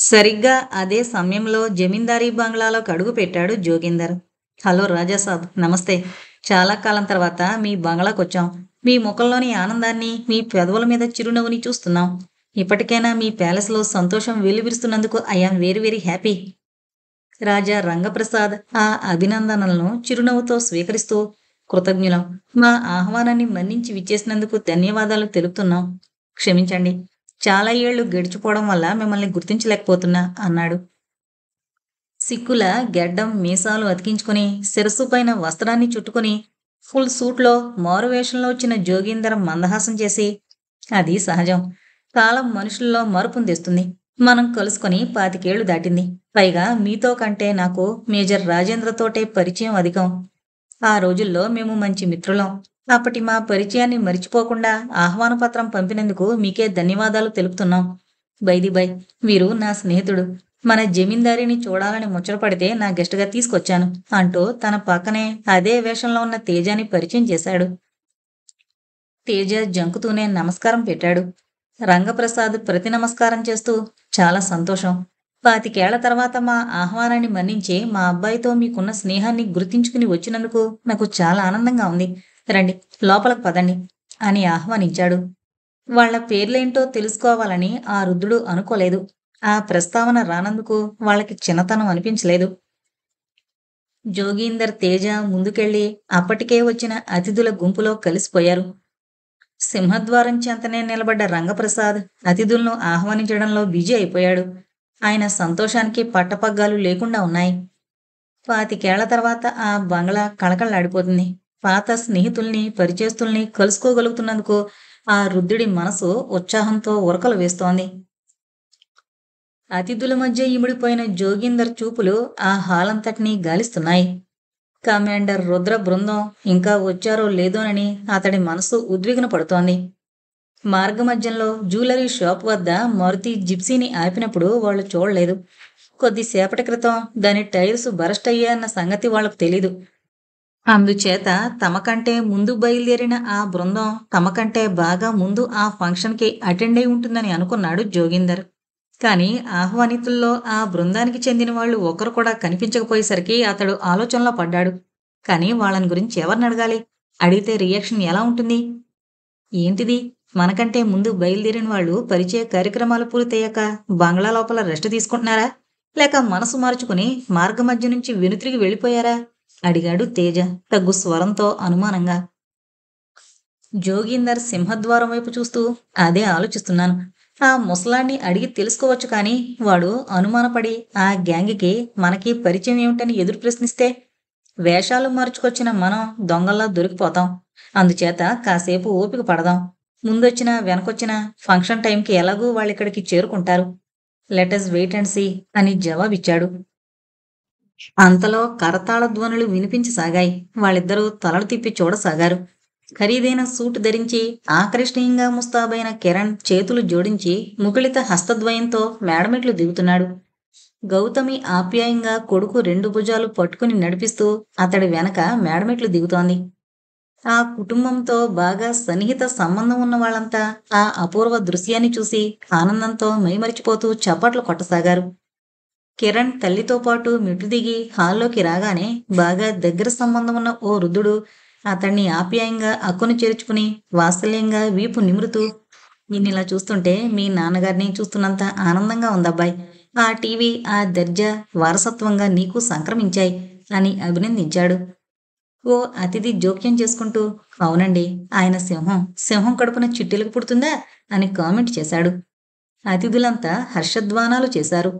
సరిగ్గా అదే సమయంలో జమీందారీ బంగ్లాలోకి అడుగు పెట్టాడు జోగిందర్. హలో రాజాసాబ్, నమస్తే. చాలా కాలం తర్వాత మీ బంగ్లాకొచ్చాం. మీ ముఖంలోని ఆనందాన్ని, మీ పెదవుల మీద చిరునవ్వుని చూస్తున్నాం. ఇప్పటికైనా మీ ప్యాలెస్లో సంతోషం వెల్లివిరుస్తున్నందుకు ఐఆమ్ వెరీ వెరీ హ్యాపీ. రాజా రంగప్రసాద్ ఆ అభినందనలను చిరునవ్వుతో స్వీకరిస్తూ, కృతజ్ఞులం. మా ఆహ్వానాన్ని మన్నించి విచ్చేసినందుకు ధన్యవాదాలు తెలుపుతున్నాం. క్షమించండి, చాలా ఏళ్లు గడిచిపోవడం వల్ల మిమ్మల్ని గుర్తించలేకపోతున్నా అన్నాడు. సిక్కుల గెడ్డం మీసాలు అతికించుకుని, శిరస్సు పైన వస్త్రాన్ని చుట్టుకుని, ఫుల్ సూట్లో మారువేషంలో వచ్చిన జోగీందర్ మందహాసం చేసి, అది సహజం. కాలం మనుషుల్లో మార్పును తెస్తుంది. మనం కలుసుకొని 25 దాటింది. పైగా మీతో కంటే నాకు మేజర్ రాజేంద్రతోటే పరిచయం అధికం. ఆ రోజుల్లో మేము మంచి మిత్రులం. అప్పటి మా పరిచయాన్ని మరిచిపోకుండా ఆహ్వాన పత్రం పంపినందుకు మీకే ధన్యవాదాలు తెలుపుతున్నాం. బై వీరు నా స్నేహితుడు. మన జమీందారిని చూడాలని ముచ్చటపడితే నా గెస్ట్‌గా తీసుకొచ్చాను అంటూ తన పక్కనే అదే వేషంలో ఉన్న తేజాని పరిచయం చేశాడు. తేజ జంకుతూనే నమస్కారం పెట్టాడు. రంగప్రసాద్ ప్రతి నమస్కారం చేస్తూ, చాలా సంతోషం. 25 తర్వాత మా ఆహ్వానాన్ని మన్నించి మా అబ్బాయితో మీకున్న స్నేహాన్ని గుర్తించుకుని వచ్చినందుకు నాకు చాలా ఆనందంగా ఉంది. రండి, లోపలకు పదండి అని ఆహ్వానించాడు. వాళ్ళ పేర్లేంటో తెలుసుకోవాలని ఆ రుద్రుడు అనుకోలేదు. ఆ ప్రస్తావన రానందుకు వాళ్ళకి చిన్నతనం అనిపించలేదు. జోగీందర్, తేజ ముందుకెళ్ళి అప్పటికే వచ్చిన అతిథుల గుంపులో కలిసిపోయారు. సింహద్వారం చెంతనే నిలబడ్డ రంగప్రసాద్ అతిథులను ఆహ్వానించడంలో బిజీ అయిపోయాడు. ఆయన సంతోషానికి పట్టపగ్గాలు లేకుండా ఉన్నాయి. 25 తర్వాత ఆ బంగ్లా కళకళలాడిపోతుంది. పాత స్నేహితుల్ని, పరిచయస్తుల్ని కలుసుకోగలుగుతున్నందుకు ఆ వృద్ధుడి మనసు ఉత్సాహంతో ఉరకలు వేస్తోంది. అతిథుల మధ్య ఇమిడిపోయిన జోగీందర్ చూపులు ఆ హాలంతటినీ గాలిస్తున్నాయి. కమాండర్ రుద్ర బృందం ఇంకా వచ్చారో లేదోనని అతడి మనసు ఉద్విగ్న పడుతోంది. మార్గమధ్యంలో జ్యువెలరీ షాప్ వద్ద మారుతి జిప్సీని ఆపినప్పుడు వాళ్ళు చూడలేదు. కొద్దిసేపటి క్రితం దాని టైర్స్ బరస్ట్ అయ్యాయన్న సంగతి వాళ్లకు తెలీదు. అందుచేత తమకంటే ముందు బయలుదేరిన ఆ బృందం తమకంటే బాగా ముందు ఆ ఫంక్షన్కి అటెండ్ అయి ఉంటుందని అనుకున్నాడు జోగిందర్. కానీ ఆహ్వానితుల్లో ఆ బృందానికి చెందిన వాళ్ళు ఒకరు కూడా కనిపించకపోయేసరికి అతడు ఆలోచనలో పడ్డాడు. కానీ వాళ్ళని గురించి ఎవరిని అడగాలి? అడిగితే రియాక్షన్ ఎలా ఉంటుంది? ఏంటిది, మనకంటే ముందు బయలుదేరిన వాళ్ళు పరిచయ కార్యక్రమాలు పూర్తయ్యాక బంగ్లా లోపల రెస్ట్ తీసుకుంటున్నారా, లేక మనసు మార్చుకుని మార్గమధ్య నుంచి వెనుతిరిగి వెళ్ళిపోయారా? అడిగాడు తేజ తగ్గు స్వరంతో అనుమానంగా. జోగీందర్ సింహద్వారం వైపు చూస్తూ, అదే ఆలోచిస్తున్నాను. ఆ ముసలాన్ని అడిగి తెలుసుకోవచ్చు, కానీ వాడు అనుమానపడి ఆ గ్యాంగ్కి మనకి పరిచయం ఏమిటని ఎదురు ప్రశ్నిస్తే వేషాలు మార్చుకొచ్చిన మనం దొంగల్లా దొరికిపోతాం. అందుచేత కాసేపు ఓపిక పడదాం. ముందొచ్చినా వెనకొచ్చినా ఫంక్షన్ టైంకి ఎలాగూ వాళ్ళిక్కడికి చేరుకుంటారు. లెటస్ వెయిట్ అండ్ సీ అని జవాబిచ్చాడు. అంతలో కరతాళ ధ్వనులు వినిపించసాగాయి. వాళ్ళిద్దరూ తలలు తిప్పి చూడసాగారు. ఖరీదైన సూట్ ధరించి ఆకర్షణీయంగా ముస్తాబైన కిరణ్ చేతులు జోడించి ముకుళిత హస్తద్వయంతో మేడమెట్లు దిగుతున్నాడు. గౌతమి ఆప్యాయంగా కొడుకు 2 భుజాలు పట్టుకుని నడిపిస్తూ అతడి వెనక మేడమెట్లు దిగుతోంది. ఆ కుటుంబంతో బాగా సన్నిహిత సంబంధం ఉన్న వాళ్ళంతా ఆ అపూర్వ దృశ్యాన్ని చూసి ఆనందంతో మైమరిచిపోతూ చప్పట్లు కొట్టసాగారు. కిరణ్ తల్లితో పాటు మెట్లు దిగి హాల్లోకి రాగానే బాగా దగ్గర సంబంధం ఉన్న ఓ వృద్ధుడు అతన్ని ఆప్యాయంగా అక్కును చేర్చుకుని వాత్సల్యంగా వీపు నిమురుతూ, నిన్నిలా చూస్తుంటే మీ నాన్నగారిని చూస్తున్నంత ఆనందంగా ఉందబ్బాయ్. ఆ టీవీ, ఆ దర్జా వారసత్వంగా నీకు సంక్రమించాయి అని అభినందించాడు. ఓ అతిథి జోక్యం చేసుకుంటూ, అవునండి, ఆయన సింహం కడుపున చిట్టెలకు పుడుతుందా అని కామెంట్ చేశాడు. అతిథులంతా హర్షధ్వానాలు చేశారు.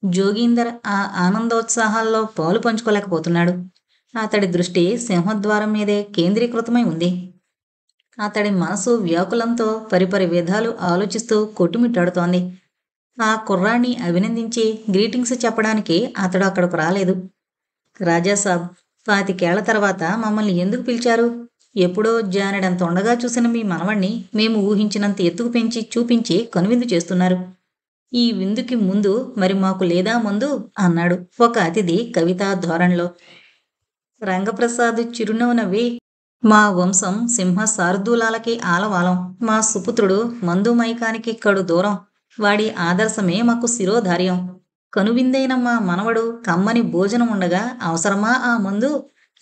జోగీందర్ ఆ ఆనందోత్సాహాల్లో పాలు పంచుకోలేకపోతున్నాడు. అతడి దృష్టి సింహద్వారం మీదే కేంద్రీకృతమై ఉంది. అతడి మనసు వ్యాకులంతో పరిపరి విధాలు ఆలోచిస్తూ కొట్టుమిట్టాడుతోంది. ఆ కుర్రాన్ని అభినందించి గ్రీటింగ్స్ చెప్పడానికి అతడు అక్కడకు రాలేదు. రాజాసాబ్, 25 తర్వాత మమ్మల్ని ఎందుకు పిలిచారు? ఎప్పుడో జానెడంత ఉండగా చూసిన మీ మనవణ్ణి మేము ఊహించినంత ఎత్తుకు పెంచి చూపించి కనువిందు చేస్తున్నారు. ఈ విందుకి ముందు మరి మాకు లేదా మందు అన్నాడు ఒక అతిథి కవితా ధోరణిలో. రంగప్రసాద్ చిరునవ్వు నవ్వి, మా వంశం సింహ శార్దూలాలకి ఆలవాలం. మా సుపుత్రుడు మందు మైకానికి కడు దూరం. వాడి ఆదర్శమే మాకు శిరోధార్యం. కనువిందైన మా మనవడు కమ్మని భోజనం ఉండగా అవసరమా ఆ మందు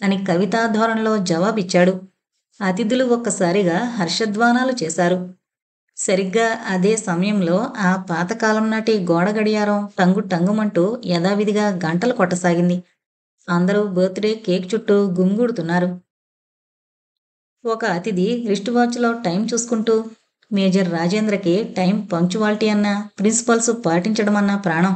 అని కవితా ధోరణిలో జవాబిచ్చాడు. అతిథులు ఒక్కసారిగా హర్షధ్వానాలు చేశారు. సరిగ్గా అదే సమయంలో ఆ పాతకాలం నాటి గోడ గడియారం టంగు టంగుమంటూ యథావిధిగా గంటలు కొట్టసాగింది. అందరూ బర్త్డే కేక్ చుట్టూ గుమిగూడుతున్నారు. ఒక అతిథి రిస్ట్ వాచ్లో టైం చూసుకుంటూ, మేజర్ రాజేంద్రకి టైం పంక్చువాలిటీ అన్నా ప్రిన్సిపల్స్ పాటించడం అన్నా ప్రాణం.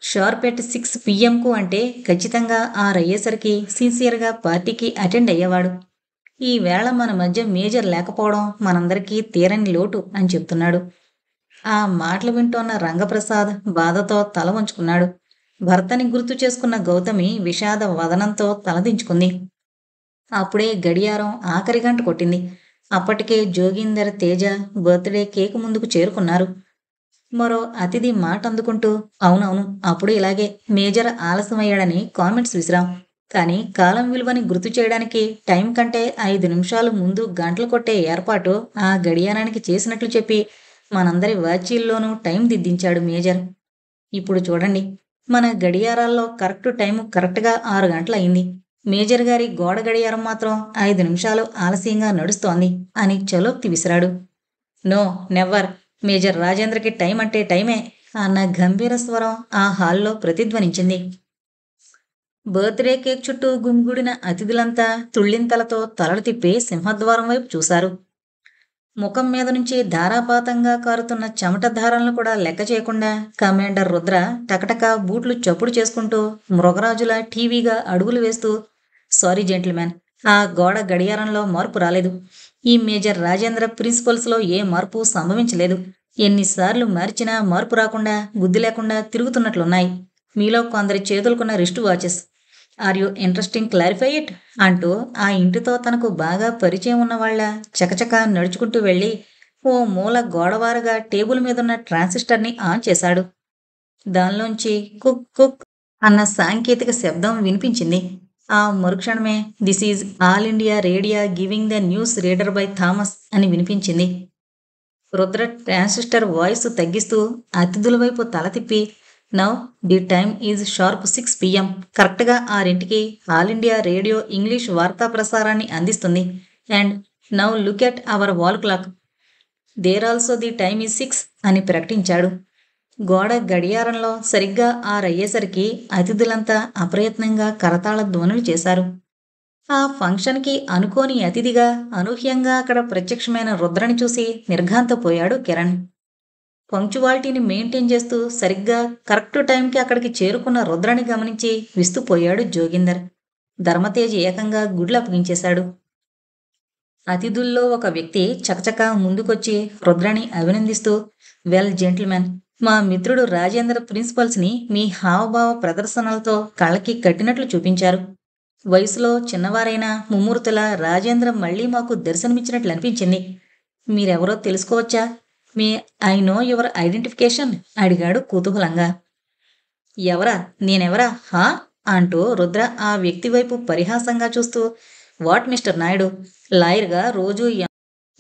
షార్ప్ ఎట్ 6 PM అంటే ఖచ్చితంగా 6 అయ్యేసరికి సిన్సియర్గా పార్టీకి అటెండ్ అయ్యేవాడు. ఈ వేళ మన మధ్య మేజర్ లేకపోవడం మనందరికీ తీరని లోటు అని చెప్తున్నాడు. ఆ మాటలు వింటోన్న రంగప్రసాద్ బాధతో తల వంచుకున్నాడు. భర్తని గుర్తు చేసుకున్న గౌతమి విషాద వదనంతో తలదించుకుంది. అప్పుడే గడియారం ఆఖరి గంట కొట్టింది. అప్పటికే జోగీందర్, తేజ బర్త్డే కేక్ ముందుకు చేరుకున్నారు. మరో అతిథి మాట అందుకుంటూ, అవునవును, అప్పుడు ఇలాగే మేజర్ ఆలస్యమయ్యాడని కామెంట్స్ విసిరాం. కానీ కాలం విలువని గుర్తు చేయడానికి టైం కంటే 5 నిమిషాలు ముందు గంటలు కొట్టే ఏర్పాటు ఆ గడియారానికి చేసినట్లు చెప్పి మనందరి వాచీల్లోనూ టైం దిద్దించాడు మేజర్. ఇప్పుడు చూడండి, మన గడియారాల్లో కరెక్ట్ టైము కరెక్ట్గా 6 గంటలు అయింది. మేజర్ గారి గోడ గడియారం మాత్రం 5 నిమిషాలు ఆలస్యంగా నడుస్తోంది అని చలోక్తి విసిరాడు. No, never. మేజర్ రాజేంద్రకి టైం అంటే టైమే అన్న గంభీర స్వరం ఆ హాల్లో ప్రతిధ్వనించింది. బర్త్డే కేక్ చుట్టూ గుమిగూడిన అతిథులంతా తుళ్ళింతలతో తలలు తిప్పి సింహద్వారం వైపు చూశారు. ముఖం మీద నుంచి ధారాపాతంగా కారుతున్న చెమట ధారలను కూడా లెక్క చేయకుండా కమాండర్ రుద్ర టకటక బూట్లు చప్పుడు చేసుకుంటూ మృగరాజులా టీవీగా అడుగులు వేస్తూ, సారీ జెంటిల్మెన్, ఆ గోడ గడియారంలో మార్పు రాలేదు. ఈ మేజర్ రాజేంద్ర ప్రిన్సిపల్స్లో ఏ మార్పు సంభవించలేదు. ఎన్నిసార్లు మార్చినా మార్పు రాకుండా బుద్ధి లేకుండా తిరుగుతున్నట్లున్నాయి. మీలో కొందరి చేతులుకున్న wrist watches. Are you interesting clarify it అంటూ ఆ ఇంటితో తనకు బాగా పరిచయం ఉన్నవాళ్ల చకచకా నడుచుకుంటూ వెళ్ళి ఓ మూల గోడవారుగా టేబుల్ మీదున్న ట్రాన్సిస్టర్ని ఆన్ చేశాడు. దానిలోంచి కుక్ కుక్ అన్న సాంకేతిక శబ్దం వినిపించింది. ఆ మరుక్షణమే this is all India రేడియా giving the news reader by Thomas అని వినిపించింది. రుద్ర ట్రాన్సిస్టర్ వాయిస్ తగ్గిస్తూ అతిథుల వైపు తల తిప్పి, now the time is sharp 6 PM. కరెక్ట్గా 6ంటికి ఆల్ ఇండియా రేడియో ఇంగ్లీష్ వార్తా ప్రసారాన్ని అందిస్తుంది. And now look at our wall clock. There also the time is 6 అని ప్రకటించాడు. గోడ గడియారంలో సరిగ్గా 6 అయ్యేసరికి అతిథులంతా అప్రయత్నంగా కరతాళ ధ్వనులు చేశారు. ఆ ఫంక్షన్కి అనుకోని అతిథిగా అనూహ్యంగా అక్కడ ప్రత్యక్షమైన రుద్రని చూసి నిర్ఘాంతపోయాడు కిరణ్. పంక్చువాలిటీని మెయింటైన్ చేస్తూ సరిగ్గా కరెక్ట్ టైంకి అక్కడికి చేరుకున్న రుద్రని గమనించి విస్తుపోయాడు జోగిందర్. ధర్మతేజ్ ఏకంగా గుడ్లు అప్పగించేశాడు. అతిథుల్లో ఒక వ్యక్తి చకచకా ముందుకొచ్చి రుద్రని అభినందిస్తూ, వెల్ జెంటిల్మెన్, మా మిత్రుడు రాజేంద్ర ప్రిన్సిపల్స్ని మీ హావభావ ప్రదర్శనలతో కళ్ళకి కట్టినట్లు చూపించారు. వయసులో చిన్నవారైన ముమ్మూర్తుల రాజేంద్ర మళ్లీ మాకు దర్శనమిచ్చినట్లు అనిపించింది. మీరెవరో తెలుసుకోవచ్చా? May I know your identification అడిగాడు కుతూహలంగా. ఎవరా? నేనెవరా? హా అంటూ రుద్ర ఆ వ్యక్తి వైపు పరిహాసంగా చూస్తూ, వాట్ మిస్టర్ నాయుడు, లాయర్గా రోజూ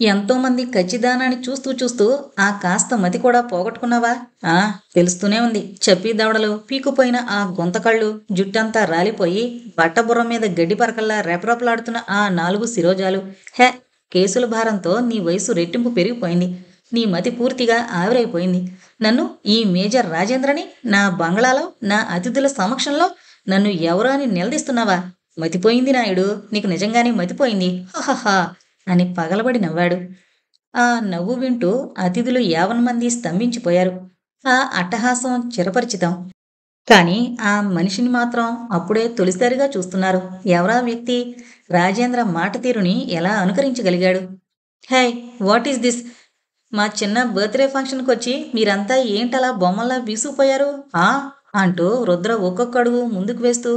ఎంతోమంది ఖచ్చిదానాన్ని చూస్తూ చూస్తూ ఆ కాస్త మతి కూడా పోగొట్టుకున్నావా? తెలుస్తూనే ఉంది. చెప్పి దవడలు పీకుపోయిన ఆ గొంతకళ్ళు, జుట్టంతా రాలిపోయి బట్టబుర్ర మీద గడ్డి పరకల్లా రెపరెపలాడుతున్న ఆ 4 శిరోజాలు. హే, కేసుల భారంతో నీ వయసు రెట్టింపు పెరిగిపోయింది. నీ మతి పూర్తిగా ఆవిరైపోయింది. నన్ను, ఈ మేజర్ రాజేంద్రని, నా బంగ్లాలో నా అతిథుల సమక్షంలో నన్ను ఎవరో అని నిలదీస్తున్నావా? మతిపోయింది నాయుడు, నీకు నిజంగానే మతిపోయింది. హహహా అని పగలబడి నవ్వాడు. ఆ నవ్వు వింటూ అతిథులు 50 మంది స్తంభించిపోయారు. ఆ అట్టహాసం చిరపరిచితం. కానీ ఆ మనిషిని మాత్రం అప్పుడే తొలిసారిగా చూస్తున్నారు. ఎవరా వ్యక్తి? రాజేంద్ర మాట తీరుని ఎలా అనుకరించగలిగాడు? హే, వాట్ ఈస్ దిస్? మా చిన్న బర్త్డే ఫంక్షన్కి వచ్చి మీరంతా ఏంటలా బొమ్మల్లా బీసుకుపోయారు అంటూ రుద్ర ఒక్కొక్క అడుగు ముందుకు వేస్తూ,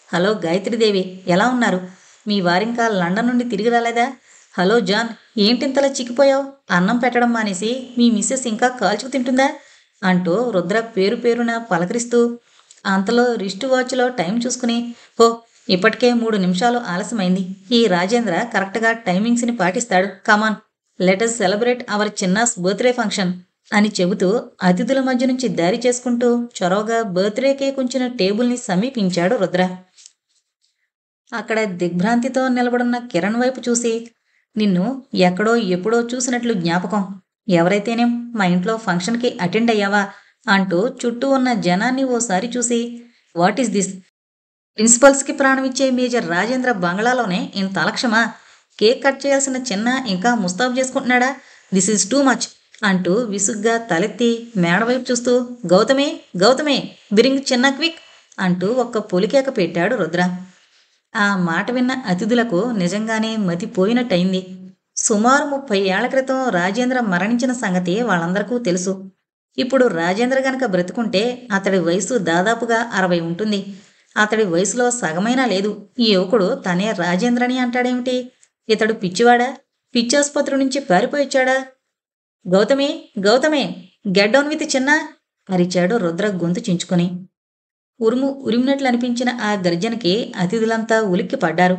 హలో గాయత్రీదేవి, ఎలా ఉన్నారు? మీ వారింకా లండన్ నుండి తిరిగి రాలేదా? హలో జాన్, ఏంటింతలా చిక్కిపోయావు? అన్నం పెట్టడం మానేసి మీ మిస్సెస్ ఇంకా కాల్చుకు తింటుందా అంటూ రుద్ర పేరు పేరున పలకరిస్తూ, అంతలో రిస్ట్ వాచ్లో టైం చూసుకుని, ఇప్పటికే 3 నిమిషాలు ఆలస్యమైంది. ఈ రాజేంద్ర కరెక్ట్గా టైమింగ్స్ని పాటిస్తాడు. Come on, let us celebrate our Chinna's birthday function. అని చెబుతూ అతిథుల మధ్య నుంచి దారి చేసుకుంటూ చొరవగా బర్త్డే కేక్ ఉంచిన టేబుల్ని సమీపించాడు రుద్ర. అక్కడ దిగ్భ్రాంతితో నిలబడున్న కిరణ్ వైపు చూసి, నిన్ను ఎక్కడో ఎప్పుడో చూసినట్లు జ్ఞాపకం. ఎవరైతేనేం మా ఇంట్లో ఫంక్షన్కి అటెండ్ అయ్యావా అంటూ చుట్టూ ఉన్న జనాన్ని ఓసారి చూసి, వాట్ ఈస్ దిస్? ప్రిన్సిపల్స్కి ప్రాణమిచ్చే మేజర్ రాజేంద్ర బంగ్లాలోనే ఇంత అలక్ష్యమా? కేక్ కట్ చేయాల్సిన చిన్న ఇంకా ముస్తాబు చేసుకుంటున్నాడా? దిస్ ఈజ్ టూ మచ్ అంటూ విసుగ్గా తలెత్తి మేడవైపు చూస్తూ, గౌతమే గౌతమే బిరింగ్ చిన్న క్విక్ అంటూ ఒక్క పొలికేక పెట్టాడు రుద్ర. ఆ మాట విన్న అతిథులకు నిజంగానే మతిపోయినట్టయింది. సుమారు 30 ఏళ్ల క్రితం రాజేంద్ర మరణించిన సంగతి వాళ్ళందరికీ తెలుసు. ఇప్పుడు రాజేంద్ర గనక బ్రతుకుంటే అతడి వయసు దాదాపుగా 60 ఉంటుంది. అతడి వయసులో సగమైనా లేదు. ఈ యువకుడు తనే రాజేంద్రని అంటాడేమిటి? ఇతడు పిచ్చివాడా? పిచ్చాసుపత్రి నుంచి పారిపోయొచ్చాడా? గౌతమి గౌతమే గెట్ డౌన్ విత్ చిన్న అరిచాడు రుద్ర గొంతు చించుకుని. ఉరిమినట్లు అనిపించిన ఆ గర్జనకి అతిథులంతా ఉలిక్కి పడ్డారు.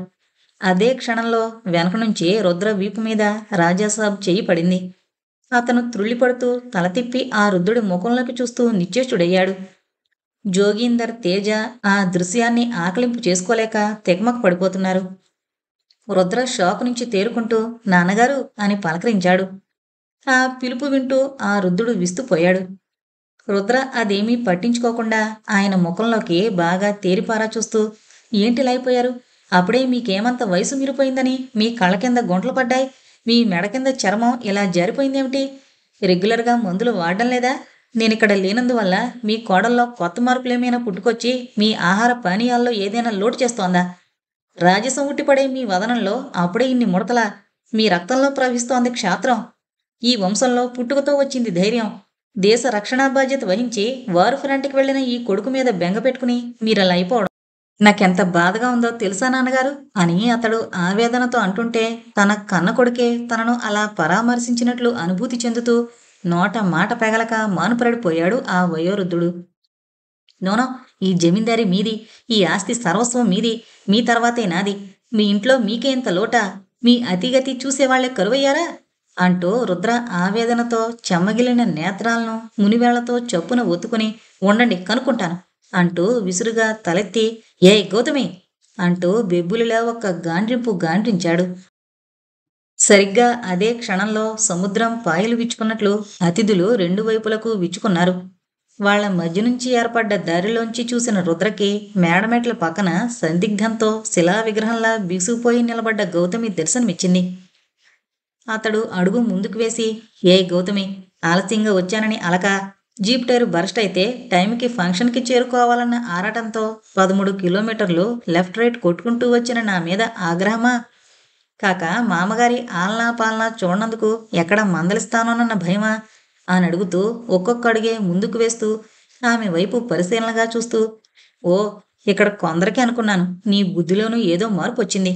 అదే క్షణంలో వెనక నుంచి రుద్ర వీపు మీద రాజాసాబ్ చెయ్యి పడింది. అతను త్రుళ్ళిపడుతూ తల తిప్పి ఆ రుద్రుడి ముఖంలోకి చూస్తూ నిశ్చేష్టుడయ్యాడు. జోగీందర్, తేజ ఆ దృశ్యాన్ని ఆకలింపు చేసుకోలేక తెగమక పడిపోతున్నారు. రుద్ర షాక్ నుంచి తేరుకుంటూ నాన్నగారు అని పలకరించాడు. ఆ పిలుపు వింటూ ఆ రుద్రుడు విస్తుపోయాడు. రుద్ర అదేమీ పట్టించుకోకుండా ఆయన ముఖంలోకి బాగా తేరిపారా చూస్తూ, ఏంటిలైపోయారు? అప్పుడే మీకేమంత వయసు మీరిపోయిందని మీ కళ్ళ కింద గుంటలు పడ్డాయి? మీ మెడ కింద చర్మం ఇలా జారిపోయిందేమిటి? రెగ్యులర్గా మందులు వాడడం లేదా? నేనిక్కడ లేనందువల్ల మీ కోడల్లో కొత్త మార్పులేమైనా పుట్టుకొచ్చి మీ ఆహార పానీయాల్లో ఏదైనా లోటు చేస్తోందా? రాజసం ఉట్టిపడే మీ వదనంలో అప్పుడే ఇన్ని ముడతలా? మీ రక్తంలో ప్రవహిస్తోంది క్షాత్రం. ఈ వంశంలో పుట్టుకతో వచ్చింది ధైర్యం. దేశ రక్షణా బాధ్యత వహించి వారు ఫ్రంట్కి వెళ్లిన ఈ కొడుకు మీద బెంగ పెట్టుకుని మీరలా అయిపోవడం నాకెంత బాధగా ఉందో తెలుసా నాన్నగారు అని అతడు ఆవేదనతో అంటుంటే తన కన్న కొడుకే తనను అలా పరామర్శించినట్లు అనుభూతి చెందుతూ నోట మాట పెగలక మానుపరడిపోయాడు ఆ వయోవృద్ధుడు. నోనో, ఈ జమీందారీ మీది, ఈ ఆస్తి సర్వస్వం మీది, మీ తర్వాతే నాది. మీ ఇంట్లో మీకే ఇంత లోటా? మీ అతిగతి చూసేవాళ్లే కరువయ్యారా అంటూ రుద్ర ఆవేదనతో చెమ్మగిలిన నేత్రాలను మునివేళ్లతో చప్పున ఒత్తుకుని, ఉండండి కనుక్కుంటాను అంటూ విసురుగా తలెత్తి, ఏయ్ గౌతమి అంటూ బెబ్బులిలా ఒక్క గాండ్రింపు గాండ్రించాడు. సరిగ్గా అదే క్షణంలో సముద్రం పాయలు విచ్చుకున్నట్లు అతిథులు రెండు వైపులకు విచ్చుకున్నారు. వాళ్ల మధ్య నుంచి ఏర్పడ్డ దారిలోంచి చూసిన రుద్రకి మేడమెట్ల పక్కన సందిగ్ధంతో శిలా విగ్రహంలా బిగుసుకుపోయి నిలబడ్డ గౌతమి దర్శనమిచ్చింది. అతడు అడుగు ముందుకు వేసి, ఏ గౌతమి, ఆలస్యంగా వచ్చానని అలక, జీప్ టైరు బరస్ట్ అయితే టైంకి ఫంక్షన్కి చేరుకోవాలన్న ఆరాటంతో 13 కిలోమీటర్లు లెఫ్ట్ రైట్ కొట్టుకుంటూ వచ్చిన నా మీద ఆగ్రహమా? కాక మామగారి ఆలనా పాలనా చూడనందుకు ఎక్కడ మందలిస్తానోనన్న భయమా అని అడుగుతూ ఒక్కొక్క అడుగే ముందుకు వేస్తూ ఆమె వైపు పరిశీలనగా చూస్తూ, ఓ, ఇక్కడ కొందరికి అనుకున్నాను నీ బుద్ధిలోనూ ఏదో మార్పు వచ్చింది.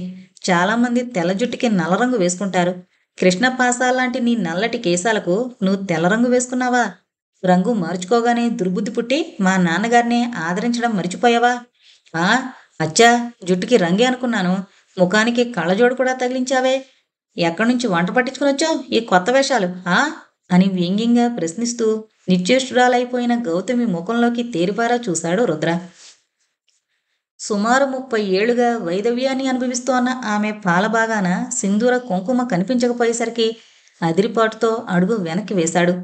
చాలామంది తెల్ల జుట్టుకి నల్ల రంగు వేసుకుంటారు. కృష్ణపాసాలాంటి నీ నల్లటి కేశాలకు నువ్వు తెల్ల రంగు వేసుకున్నావా? రంగు మార్చుకోగానే దుర్బుద్ధి పుట్టి మా నాన్నగారిని ఆదరించడం మర్చిపోయావా? ఆ, అచ్చా, జుట్టుకి రంగే అనుకున్నాను. ముఖానికి కళ్ళజోడు కూడా తగిలించావే. ఎక్కడి నుంచి వంట పట్టించుకుని వచ్చావు ఈ కొత్త వేషాలు అని వ్యంగ్యంగా ప్రశ్నిస్తూ నిశ్చేష్టురాలైపోయిన గౌతమి ముఖంలోకి తేరిపారా చూశాడు రుద్ర. సుమారు 30 ఏళ్లుగా వైదవ్యాన్ని అనుభవిస్తోన్న ఆమె పాలబాగాన సింధూర కుంకుమ కనిపించకపోయేసరికి అదిరిపాటుతో అడుగు వెనక్కి వేశాడు.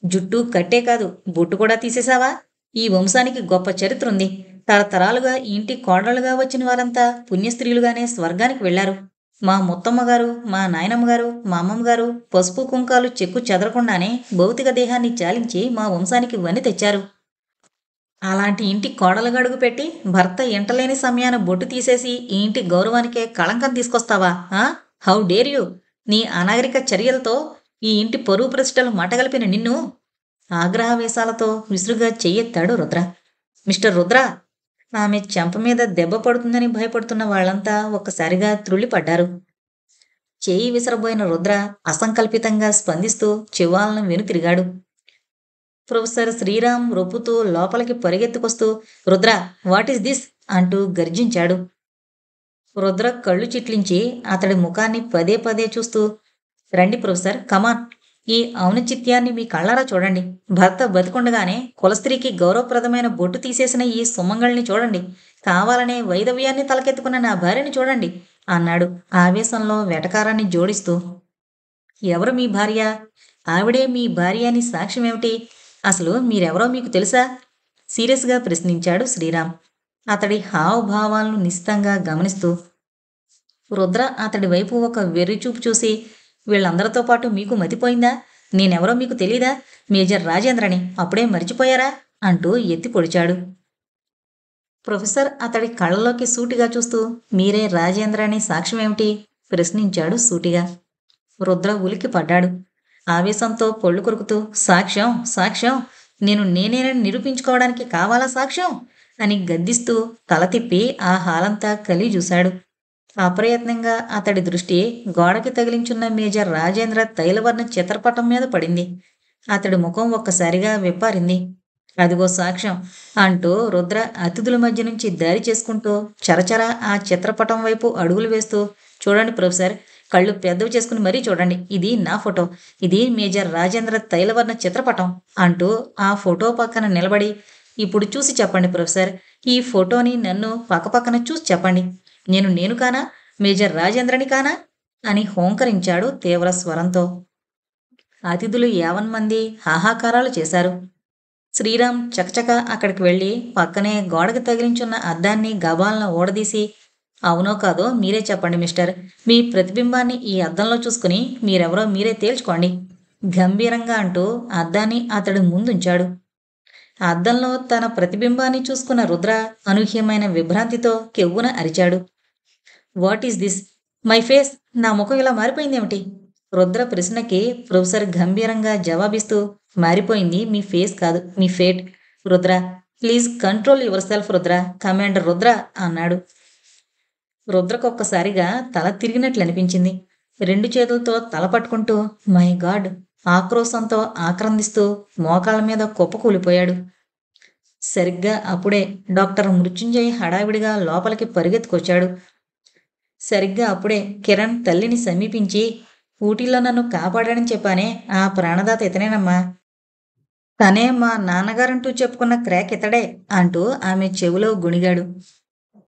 జుట్టు కట్టే కాదు, బొట్టు కూడా తీసేశావా? ఈ వంశానికి గొప్ప చరిత్ర ఉంది. తరతరాలుగా ఈ ఇంటి కోడళ్లుగా వచ్చిన వారంతా పుణ్యస్త్రీలుగానే స్వర్గానికి వెళ్లారు. మా ముత్తమ్మగారు, మా నాయనమ్మగారు, మా అమ్మమ్మగారు పసుపు కుంకాలు చెక్కు చెదరకుండానే భౌతిక దేహాన్ని చాలించి మా వంశానికి వన్ని తెచ్చారు. అలాంటి ఇంటి కోడలుగా అడుగు పెట్టి భర్త ఎంటలేని సమయాన బొట్టు తీసేసి ఈ ఇంటి గౌరవానికే కళంకం తీసుకొస్తావా? How dare you? నీ అనాగరిక చర్యలతో ఈ ఇంటి పరువు ప్రతిష్టలు మటగలిపిన నిన్ను ఆగ్రహవేశాలతో విసురుగా చెయ్యెత్తాడు రుద్ర. మిస్టర్ రుద్ర! ఆమె చెంప మీద దెబ్బ పడుతుందని భయపడుతున్న వాళ్లంతా ఒక్కసారిగా త్రుళ్ళిపడ్డారు. చేయి విసరబోయిన రుద్ర అసంకల్పితంగా స్పందిస్తూ చివాలను వెనుతిరిగాడు. ప్రొఫెసర్ శ్రీరామ్ రొప్పుతూ లోపలికి పరిగెత్తుకొస్తూ, రుద్ర, వాట్ ఈస్ దిస్ అంటూ గర్జించాడు. రుద్ర కళ్ళు చిట్లించి అతడి ముఖాన్ని పదే పదే చూస్తూ, రండి ప్రొఫెసర్, కమాన్ ఈ ఔన్నచిత్యాన్ని మీ కళ్ళారా చూడండి. భర్త బతికుండగానే కులస్త్రీకి గౌరవప్రదమైన బొట్టు తీసేసిన ఈ సుమంగళిని చూడండి. కావాలనే వైదవ్యాన్ని తలకెత్తుకున్న నా భార్యని చూడండి అన్నాడు ఆవేశంలో వెటకారాన్ని జోడిస్తూ. ఎవరు మీ భార్య? ఆవిడే మీ భార్య అని సాక్ష్యమేమిటి? అసలు మీరెవరో మీకు తెలుసా? సీరియస్‌గా ప్రశ్నించాడు శ్రీరామ్. అతడి హావభావాలను నిశితంగా గమనిస్తూ. రుద్ర అతడి వైపు ఒక వెర్రిచూపు చూసి, వీళ్ళందరితో పాటు మీకు మతిపోయిందా? నేనెవరో మీకు తెలీదా? మేజర్ రాజేంద్రని. అప్పుడే మరిచిపోయారా? అంటూ ఎత్తి పొడిచాడు. ప్రొఫెసర్ అతడి కళ్ళలోకి సూటిగా చూస్తూ, మీరే రాజేంద్ర అని సాక్ష్యమేమిటి? ప్రశ్నించాడు సూటిగా. రుద్ర ఉలికి పడ్డాడు. ఆవేశంతో పొళ్ళు కొరుకుతూ, సాక్ష్యం సాక్ష్యం, నేనేనని నిరూపించుకోవడానికి కావాలా సాక్ష్యం అని గద్దిస్తూ తల తిప్పి ఆ హాలంతా కలి చూశాడు. అప్రయత్నంగా అతడి దృష్టి గోడకి తగిలించున్న మేజర్ రాజేంద్ర తైలవర్ణ చిత్రపటం మీద పడింది. అతడి ముఖం ఒక్కసారిగా విప్పారింది. అదిగో సాక్ష్యం అంటూ రుద్ర అతిథుల మధ్య నుంచి దారి చేసుకుంటూ చరచరా ఆ చిత్రపటం వైపు అడుగులు వేస్తూ, చూడండి ప్రొఫెసర్, కళ్ళు పెద్దవి చేసుకుని మరీ చూడండి. ఇది నా ఫోటో. ఇది మేజర్ రాజేంద్ర తైలవర్ణ చిత్రపటం అంటూ ఆ ఫోటో పక్కన నిలబడి, ఇప్పుడు చూసి చెప్పండి ప్రొఫెసర్, ఈ ఫోటోని నన్ను పక్కపక్కన చూసి చెప్పండి. నేను కానా? మేజర్ రాజేంద్రని కానా? అని హోంకరించాడు తీవ్ర స్వరంతో. అతిథులు యావన్మంది హాహాకారాలు చేశారు. శ్రీరామ్ చకచక అక్కడికి వెళ్ళి పక్కనే గోడకి తగిలించున్న అద్దాన్ని గబాలన ఊడదీసి, అవునో కాదో మీరే చెప్పండి మిస్టర్. మీ ప్రతిబింబాన్ని ఈ అద్దంలో చూసుకుని మీరెవరో మీరే తేల్చుకోండి గంభీరంగా అంటూ అద్దాన్ని అతడి ముందుంచాడు. అద్దంలో తన ప్రతిబింబాన్ని చూసుకున్న రుద్ర అనూహ్యమైన విభ్రాంతితో కెవ్వున అరిచాడు. What is this? My face! నా ముఖం ఇలా మారిపోయిందేమిటి? రుద్ర ప్రశ్నకి ప్రొఫెసర్ గంభీరంగా జవాబిస్తూ, మారిపోయింది మీ ఫేస్ కాదు, మీ fate. Rudra, please control yourself Rudra, commander Rudra అన్నాడు. రుద్రకొక్కసారిగా తల తిరిగినట్లు అనిపించింది. రెండు చేతులతో తల పట్టుకుంటూ, మై గాడ్ ఆక్రోశంతో ఆక్రందిస్తూ మోకాళ్ళ మీద కుప్పకూలిపోయాడు. సరిగ్గా అప్పుడే డాక్టర్ మృత్యుంజయ్ హడావిడిగా లోపలికి పరిగెత్తుకొచ్చాడు. సరిగ్గా అప్పుడే కిరణ్ తల్లిని సమీపించి, ఊటీలో నన్ను కాపాడాడని చెప్పానే, ఆ ప్రాణదాత ఇతనేనమ్మా. తనే మా నాన్నగారంటూ చెప్పుకున్న క్రాక్ ఇతడే అంటూ ఆమె చెవిలో గుణిగాడు.